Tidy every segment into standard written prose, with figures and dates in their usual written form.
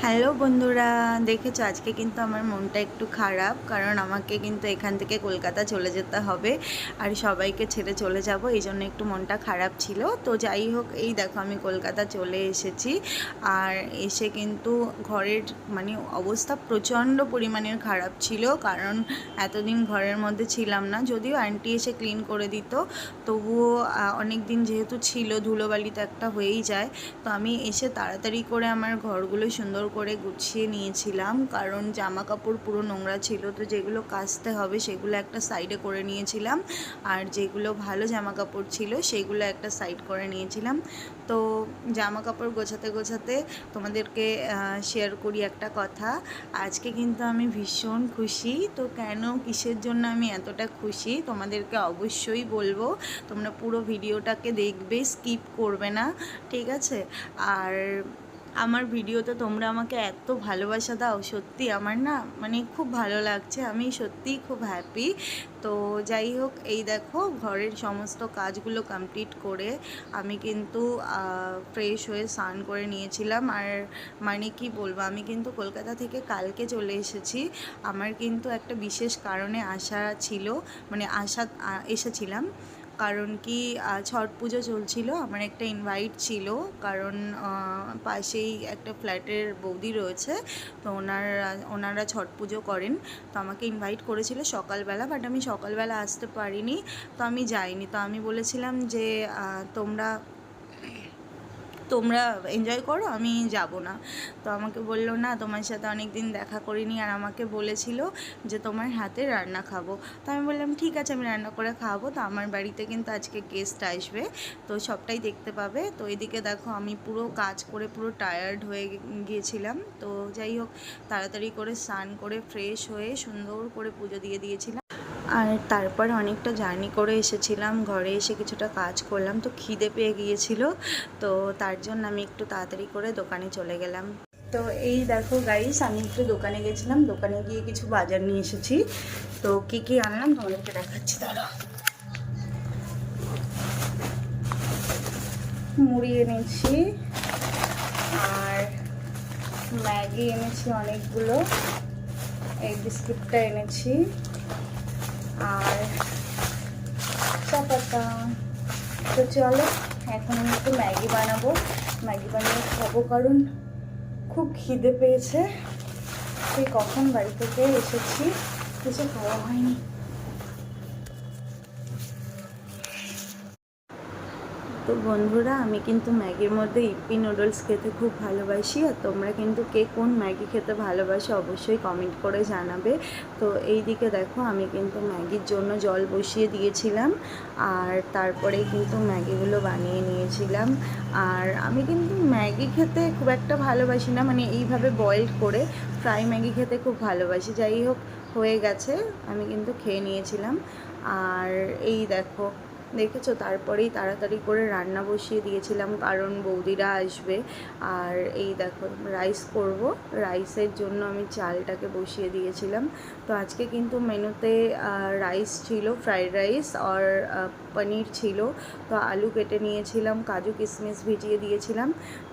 Hello বন্ধুরা, দেখেছো আজকে কিন্তু আমার মনটা একটু খারাপ, কারণ আমাকে কিন্তু এখান থেকে কলকাতা চলে যেতে হবে আর সবাইকে ছেড়ে চলে যাব, এই জন্য একটু মনটা খারাপ ছিল। তো যাই হোক, এই দেখো আমি কলকাতা চলে এসেছি। আর এসে কিন্তু ঘরের অবস্থা প্রচণ্ড পরিমাণের খারাপ ছিল, কারণ এতদিন ঘরের মধ্যে ছিলাম না। যদিও আন্টি এসে ক্লিন করে দিত, তবুও অনেক দিন যেহেতু ছিল, ধুলোবালি তো একটা হয়েই যায়। তো আমি এসে তাড়াতাড়ি করে আমার ঘরগুলো সুন্দর করে গুছিয়ে নিয়েছিলাম, কারণ জামা কাপড় পুরো নোংরা ছিল। তো যেগুলো কাচতে হবে সেগুলো একটা সাইডে করে নিয়েছিলাম, আর যেগুলো ভালো জামা কাপড় ছিল সেগুলো একটা সাইড করে নিয়েছিলাম। তো জামা কাপড় গোছাতে গোছাতে তোমাদেরকে শেয়ার করি একটা কথা। আজকে কিন্তু আমি ভীষণ খুশি। তো কেন, কিসের জন্য আমি এতটা খুশি তোমাদেরকে অবশ্যই বলবো। তোমরা পুরো ভিডিওটাকে দেখবে, স্কিপ করবে না, ঠিক আছে? আর আমার ভিডিওতে তোমরা আমাকে এত ভালোবাসা দাও, সত্যি আমার না খুব ভালো লাগছে, আমি সত্যিই খুব হ্যাপি। তো যাই হোক, এই দেখো ঘরের সমস্ত কাজগুলো কমপ্লিট করে আমি কিন্তু ফ্রেশ হয়ে স্নান করে নিয়েছিলাম। আর কি বলবো, আমি কিন্তু কলকাতা থেকে কালকে চলে এসেছি। আমার কিন্তু একটা বিশেষ কারণে আসা ছিল, এসেছিলাম। কারণ কি, ছট পুজো চলছিল, আমার একটা ইনভাইট ছিল। কারণ পাশেই একটা ফ্ল্যাটের বৌদি রয়েছে, তো ওনারা ছট পুজো করেন। তো আমাকে ইনভাইট করেছিল সকালবেলা, বাট আমি সকালবেলা আসতে পারিনি, তো আমি যাইনি। তো আমি বলেছিলাম যে তোমরা তোমরা এনজয় করো, আমি যাব না। তো আমাকে বললো, না, তোমার সাথে অনেক দিন দেখা করিনি, আর আমাকে বলেছিল যে তোমার হাতে রান্না খাবো। তো আমি বললাম ঠিক আছে, আমি রান্না করে খাওয়াবো। তো আমার বাড়িতে কিন্তু আজকে গেস্ট আসবে, তো সবটাই দেখতে পাবে। তো এদিকে দেখো আমি পুরো কাজ করে পুরো টায়ার্ড হয়ে গিয়েছিলাম। তো যাই হোক, তাড়াতাড়ি করে স্নান করে ফ্রেশ হয়ে সুন্দর করে পুজো দিয়ে দিয়েছিলাম। আর তারপরে অনেকটা জার্নি করে এসেছিলাম, ঘরে এসে কিছুটা কাজ করলাম, তো খিদে পেয়ে গিয়েছিল। তো তার জন্য আমি একটু তাড়াতাড়ি করে দোকানে চলে গেলাম। তো এই দেখো গাইস, আমি একটু দোকানে গেছিলাম, দোকানে গিয়ে কিছু বাজার নিয়ে এসেছি। তো কি কি আনলাম তোমাদেরকে দেখাচ্ছি, দাঁড়া। মুড়ি এনেছি, আর ম্যাগি এনেছি অনেকগুলো, এই বিস্কুটটা এনেছি, আর চা পাতা। তো চলো, এখন আমি একটু ম্যাগি বানাবো, ম্যাগি বানিয়ে খাবো, কারণ খুব খিদে পেয়েছে। সেই কখন বাড়ি থেকে এসেছি, কিছু খাওয়া হয়নি। তো বন্ধুরা, আমি কিন্তু ম্যাগির মধ্যে ইপ্পি নুডলস খেতে খুব ভালোবাসি, আর তোমরা কিন্তু কে কোন ম্যাগি খেতে ভালোবাসো অবশ্যই কমেন্ট করে জানাবে। তো এই দিকে দেখো, আমি কিন্তু ম্যাগির জন্য জল বসিয়ে দিয়েছিলাম, আর তারপরে কিন্তু ম্যাগিগুলো বানিয়ে নিয়েছিলাম। আর আমি কিন্তু ম্যাগি খেতে খুব একটা ভালোবাসি না, এইভাবে বয়েলড করে ফ্রাই ম্যাগি খেতে খুব ভালোবাসি। যাই হোক, হয়ে গেছে, আমি কিন্তু খেয়ে নিয়েছিলাম। আর এই দেখো, দেখেছো, তারপরেই তাড়াতাড়ি করে রান্না বসিয়ে দিয়েছিলাম, কারণ বৌদিরা আসবে। আর এই দেখো, রাইস করব, রাইসের জন্য আমি চালটাকে বসিয়ে দিয়েছিলাম। তো আজকে কিন্তু মেনুতে রাইস ছিল, ফ্রাইড রাইস, আর পনির ছিল। তো আলু কেটে নিয়েছিলাম, কাজু কিশমিশ ভিজিয়ে দিয়েছিলাম।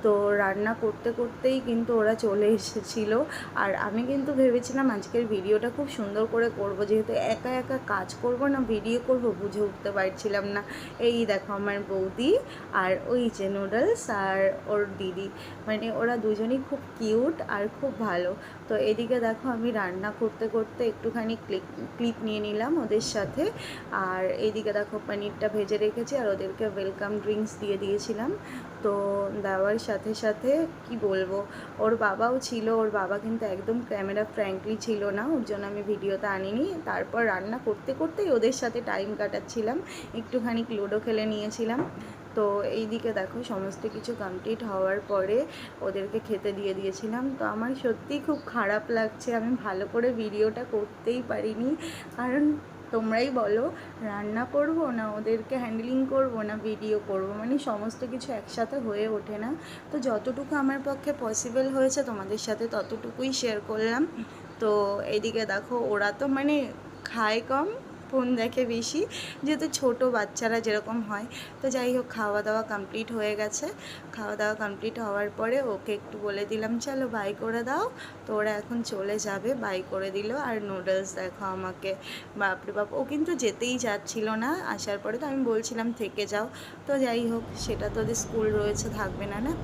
তো রান্না করতে করতেই কিন্তু ওরা চলে এসেছিলো। আর আমি কিন্তু ভেবেছিলাম আজকের ভিডিওটা খুব সুন্দর করে করব, যেহেতু একা একা কাজ করব না ভিডিও করব বুঝে উঠতে পারছিলাম না। এই দেখো আমার বৌদি, আর ওই যে নুডলস, আর ওর দিদি, ওরা দুজনেই খুব কিউট আর খুব ভালো। তো এদিকে দেখো, আমি রান্না করতে করতে একটুখানি ক্লিপ নিয়ে নিলাম ওদের সাথে। আর এইদিকে দেখো, পনিরটা ভেজে রেখেছি, আর ওদেরকে ওয়েলকাম ড্রিঙ্কস দিয়ে দিয়েছিলাম। তো দেওয়ার সাথে সাথে কি বলবো, ওর বাবাও ছিল, ওর বাবা কিন্তু একদম ক্যামেরা ফ্র্যাঙ্কলি ছিল না, ওর জন্য আমি ভিডিওতে আনিনি। তারপর রান্না করতে করতেই ওদের সাথে টাইম কাটাচ্ছিলাম, একটুখানি লুডো খেলে নিয়েছিলাম। তো এই দিকে দেখো, সমস্ত কিছু কমপ্লিট হওয়ার পরে ওদেরকে খেতে দিয়ে দিয়েছিলাম। তো আমার সত্যিই খুব খারাপ লাগছে, আমি ভালো করে ভিডিওটা করতেই পারিনি, কারণ তোমরাই বলো, রান্না করব না ওদেরকে হ্যান্ডলিং করব না ভিডিও করব, সমস্ত কিছু একসাথে হয়ে ওঠে না। তো যতটুকু আমার পক্ষে পসিবল হয়েছে তোমাদের সাথে ততটুকুই শেয়ার করলাম। তো এইদিকে দেখো, ওরা তো খায় কম, ফোন দেখে বেশি, যেহেতু ছোট বাচ্চারা যেরকম হয়। তো যাই হোক, খাওয়া দাওয়া কমপ্লিট হয়ে গেছে। খাওয়া দাওয়া কমপ্লিট হওয়ার পরে ওকে একটু বলে দিলাম চলো বাই করে দাও। তো ওরা এখন চলে যাবে, বাই করে দিল। আর নুডলস দেখো আমাকে, বাপরে বাপ, ও কিন্তু যেতেই যাচ্ছিল না। আসার পরে তো আমি বলছিলাম থেকে যাও, তো যাই হোক, সেটা তো ওদের স্কুল রয়েছে, থাকবে না না।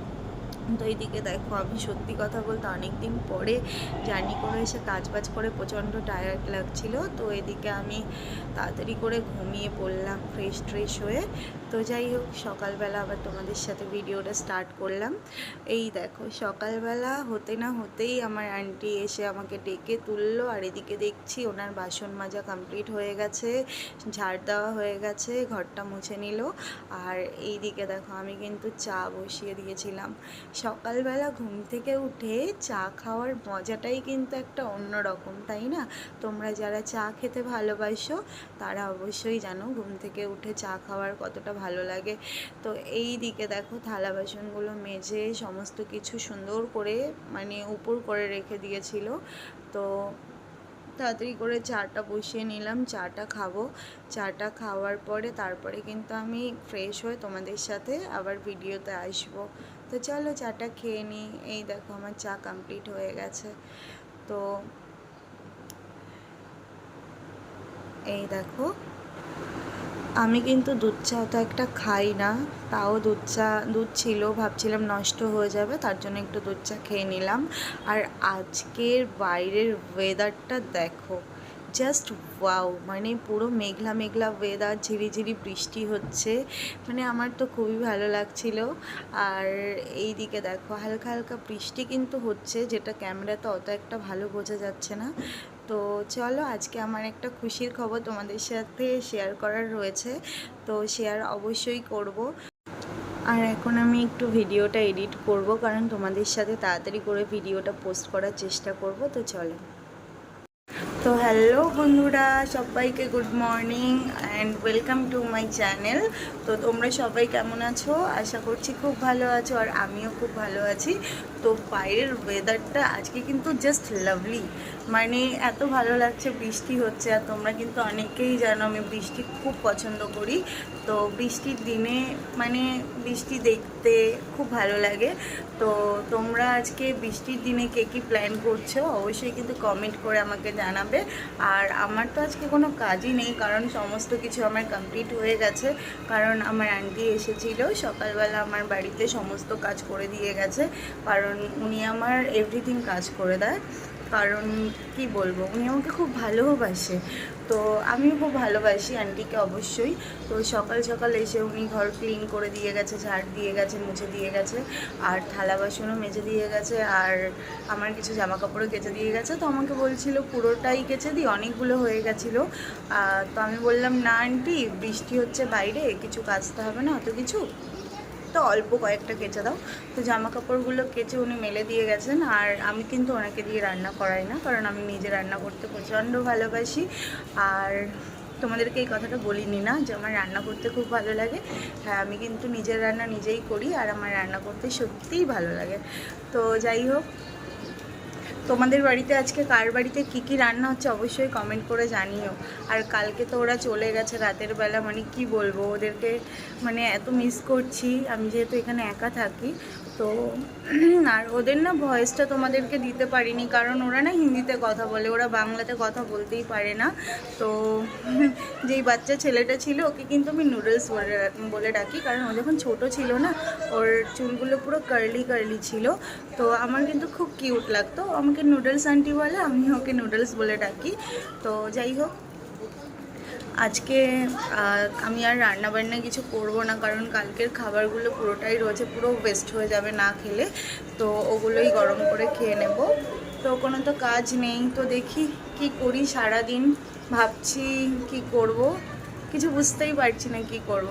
তো এইদিকে দেখো, আমি সত্যি কথা বলতে অনেক দিন পরে জার্নি করে এসে কাজবাজ করে প্রচণ্ড টায়ার্ড লাগছিল। তো এদিকে আমি তাড়াতাড়ি করে ঘুমিয়ে পড়লাম ফ্রেশ ট্রেশ হয়ে। তো যাই হোক, সকালবেলা আবার তোমাদের সাথে ভিডিওটা স্টার্ট করলাম। এই দেখো, সকালবেলা হতে না হতেই আমার আন্টি এসে আমাকে ডেকে তুললো। আর এদিকে দেখছি ওনার বাসন মাজা কমপ্লিট হয়ে গেছে, ঝাড় দেওয়া হয়ে গেছে, ঘরটা মুছে নিল। আর এই দিকে দেখো, আমি কিন্তু চা বসিয়ে দিয়েছিলাম। সকালবেলা ঘুম থেকে উঠে চা খাওয়ার মজাটাই কিন্তু একটা অন্য রকম, তাই না? তোমরা যারা চা খেতে ভালোবাসো তারা অবশ্যই জানো ঘুম থেকে উঠে চা খাওয়ার কতটা ভালো লাগে। তো এই দিকে দেখো, থালা বাসনগুলো মেজে সমস্ত কিছু সুন্দর করে মানে উপর করে রেখে দিয়েছিল। তো তাড়াতাড়ি করে চাটা বসিয়ে নিলাম, চাটা খাবো। চাটা খাওয়ার পরে তারপরে কিন্তু আমি ফ্রেশ হয়ে তোমাদের সাথে আবার ভিডিওতে আসবো। তো চলো চাটা খেয়ে নিই। এই দেখো, আমার চা কমপ্লিট হয়ে গেছে। তো এই দেখো, আমি কিন্তু দুধ চা তো একটা খাই না, তাও দুধ ছিল, ভাবছিলাম নষ্ট হয়ে যাবে, তার জন্য একটু দুধ চা খেয়ে নিলাম। আর আজকের বাইরের ওয়েদারটা দেখো, জাস্ট ওয়াও, মানে পুরো মেঘলা মেঘলা ওয়েদার, ঝিরিঝিরি বৃষ্টি হচ্ছে, মানে আমার তো খুবই ভালো লাগছিল। আর এই দিকে দেখো, হালকা হালকা বৃষ্টি কিন্তু হচ্ছে, যেটা ক্যামেরাতে অত একটা ভালো বোঝা যাচ্ছে না। তো চলো, আজকে আমার একটা খুশির খবর তোমাদের সাথে শেয়ার করার রয়েছে, তো শেয়ার অবশ্যই করব। আর এখন আমি একটু ভিডিওটা এডিট করব, কারণ তোমাদের সাথে তাড়াতাড়ি করে ভিডিওটা পোস্ট করার চেষ্টা করব। তো চলো। তো হ্যালো বন্ধুরা, সবাইকে good morning and welcome to my channel. তো তোমরা সবাই কেমন আছো? আশা করছি খুব ভালো আছো, আর আমিও খুব ভালো আছি। তো বাইরের ওয়েদারটা আজকে কিন্তু জাস্ট লাভলি, মানে এত ভালো লাগছে, বৃষ্টি হচ্ছে। আর তোমরা কিন্তু অনেকেই জানো আমি বৃষ্টি খুব পছন্দ করি। তো বৃষ্টির দিনে মানে বৃষ্টি দেখতে খুব ভালো লাগে। তো তোমরা আজকে বৃষ্টির দিনে কে কী প্ল্যান করছো অবশ্যই কিন্তু কমেন্ট করে আমাকে জানাবে। আর আমার তো আজকে কোনো কাজই নেই, কারণ সমস্ত কিছু আমার কমপ্লিট হয়ে গেছে। কারণ আমার আন্টি এসেছিলো সকালবেলা, আমার বাড়িতে সমস্ত কাজ করে দিয়ে গেছে। কারণ উনি আমার এভরিথিং কাজ করে দেয়, কারণ কি বলবো, উনি আমাকে খুব ভালোবাসে। তো আমিও খুব ভালোবাসি আন্টিকে অবশ্যই। তো সকাল সকাল এসে উনি ঘর ক্লিন করে দিয়ে গেছে, ঝাড় দিয়ে গেছে, মুছে দিয়ে গেছে, আর থালা বাসনও মেজে দিয়ে গেছে, আর আমার কিছু জামা কাপড়ও কেচে দিয়ে গেছে। তো আমাকে বলছিল পুরোটাই কেচে দিই, অনেকগুলো হয়ে গেছিলো। তো আমি বললাম না আন্টি, বৃষ্টি হচ্ছে বাইরে, কিছু কাচতে হবে না অত কিছু, তো অল্প কয়েকটা কেচে দাও। তো জামা কাপড়গুলো কেচে উনি মেলে দিয়ে গেছেন। আর আমি কিন্তু ওনাকে দিয়ে রান্না করাই না, কারণ আমি নিজে রান্না করতে প্রচণ্ড ভালোবাসি। আর তোমাদেরকে এই কথাটা বলিনি না যে আমার রান্না করতে খুব ভালো লাগে। হ্যাঁ, আমি কিন্তু নিজের রান্না নিজেই করি, আর আমার রান্না করতে সত্যিই ভালো লাগে। তো যাই হোক, তোমাদের বাড়িতে আজকে কার বাড়িতে কী কী রান্না হচ্ছে অবশ্যই কমেন্ট করে জানিও। আর কালকে তো ওরা চলে গেছে রাতের বেলা, মানে কি বলবো, ওদেরকে মানে এত মিস করছি আমি, যেহেতু এখানে একা থাকি। তো আর ওদের না ভয়েসটা তোমাদেরকে দিতে পারিনি, কারণ ওরা না হিন্দিতে কথা বলে, ওরা বাংলাতে কথা বলতেই পারে না। তো যেই বাচ্চা ছেলেটা ছিল ওকে কিন্তু আমি নুডলস বলে ডাকি, কারণ ও যখন ছোটো ছিল না, ওর চুলগুলো পুরো কার্লি কার্লি ছিল। তো আমার কিন্তু খুব কিউট লাগতো, আমাকে নুডলস আন্টি বলে, আমি ওকে নুডলস বলে ডাকি। তো যাই হোক, আজকে আমি আর রান্নাবান্না কিছু করব না, কারণ কালকের খাবারগুলো পুরোটাই রয়েছে, পুরো ওয়েস্ট হয়ে যাবে না খেলে। তো ওগুলোই গরম করে খেয়ে নেব। তো কোনো তো কাজ নেই, তো দেখি কি করি সারাদিন, ভাবছি কি করব, কিছু বুঝতেই পারছি না কি করব।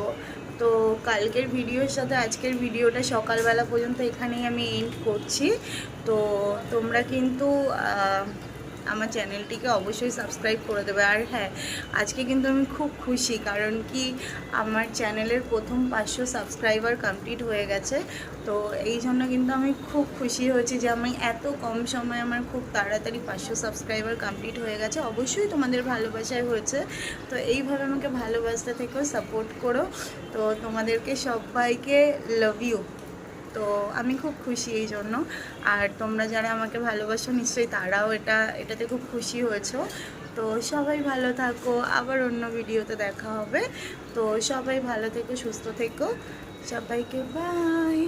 তো কালকের ভিডিওর সাথে আজকের ভিডিওটা সকালবেলা পর্যন্ত এখানেই আমি এন্ড করছি। তো তোমরা কিন্তু আমার চ্যানেলটিকে অবশ্যই সাবস্ক্রাইব করে দেবে। আর হ্যাঁ, আজকে কিন্তু আমি খুব খুশি, কারণ কি আমার চ্যানেলের প্রথম 500 সাবস্ক্রাইবার কমপ্লিট হয়ে গেছে। তো এই জন্য কিন্তু আমি খুব খুশি হয়েছি যে আমি এত কম সময়ে আমার খুব তাড়াতাড়ি 500 সাবস্ক্রাইবার কমপ্লিট হয়ে গেছে। অবশ্যই তোমাদের ভালোবাসায় হয়েছে। তো এইভাবে আমাকে ভালোবাসতে থেকেও, সাপোর্ট করো। তো তোমাদেরকে সবাইকে লাভ ইউ। তো আমি খুব খুশি এই জন্য। আর তোমরা যারা আমাকে ভালোবাসো নিশ্চয়ই তারাও এটাতে খুব খুশি হয়েছো। তো সবাই ভালো থাকো, আবার অন্য ভিডিওতে দেখা হবে। তো সবাই ভালো থেকো, সুস্থ থেকো, সবাইকে বাই।